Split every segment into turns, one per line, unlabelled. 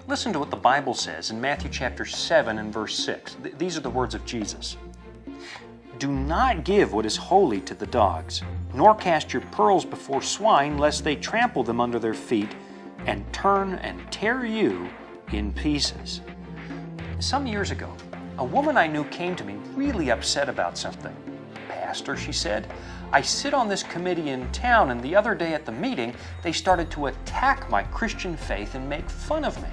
Listen to what the Bible says in Matthew chapter 7 and verse 6. These are the words of Jesus. Do not give what is holy to the dogs, nor cast your pearls before swine, lest they trample them under their feet and turn and tear you in pieces. Some years ago, a woman I knew came to me really upset about something. Pastor, she said, I sit on this committee in town, and the other day at the meeting, they started to attack my Christian faith and make fun of me.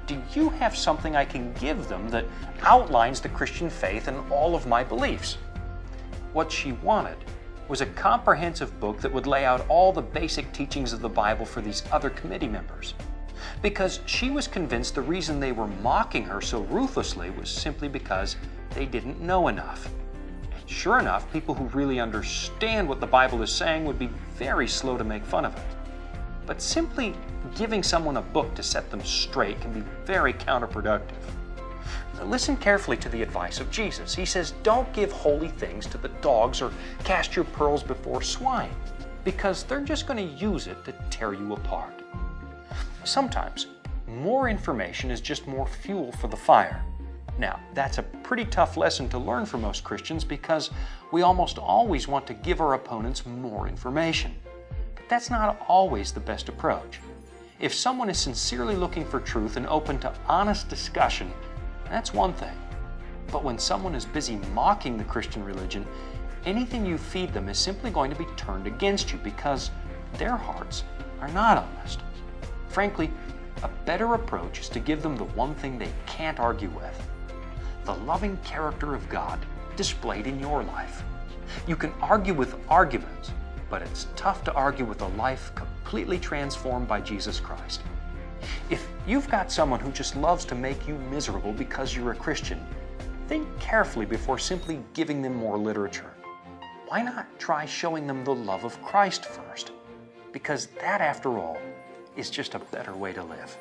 Do you have something I can give them that outlines the Christian faith and all of my beliefs? What she wanted was a comprehensive book that would lay out all the basic teachings of the Bible for these other committee members. Because she was convinced the reason they were mocking her so ruthlessly was simply because they didn't know enough. And sure enough, people who really understand what the Bible is saying would be very slow to make fun of it. But simply giving someone a book to set them straight can be very counterproductive. Now listen carefully to the advice of Jesus. He says, don't give holy things to the dogs or cast your pearls before swine, because they're just going to use it to tear you apart. Sometimes, more information is just more fuel for the fire. Now, that's a pretty tough lesson to learn for most Christians because we almost always want to give our opponents more information. But that's not always the best approach. If someone is sincerely looking for truth and open to honest discussion, that's one thing. But when someone is busy mocking the Christian religion, anything you feed them is simply going to be turned against you because their hearts are not honest. Frankly, a better approach is to give them the one thing they can't argue with: the loving character of God displayed in your life. You can argue with arguments, but it's tough to argue with a life completely transformed by Jesus Christ. If you've got someone who just loves to make you miserable because you're a Christian, think carefully before simply giving them more literature. Why not try showing them the love of Christ first? Because that, after all, is just a better way to live.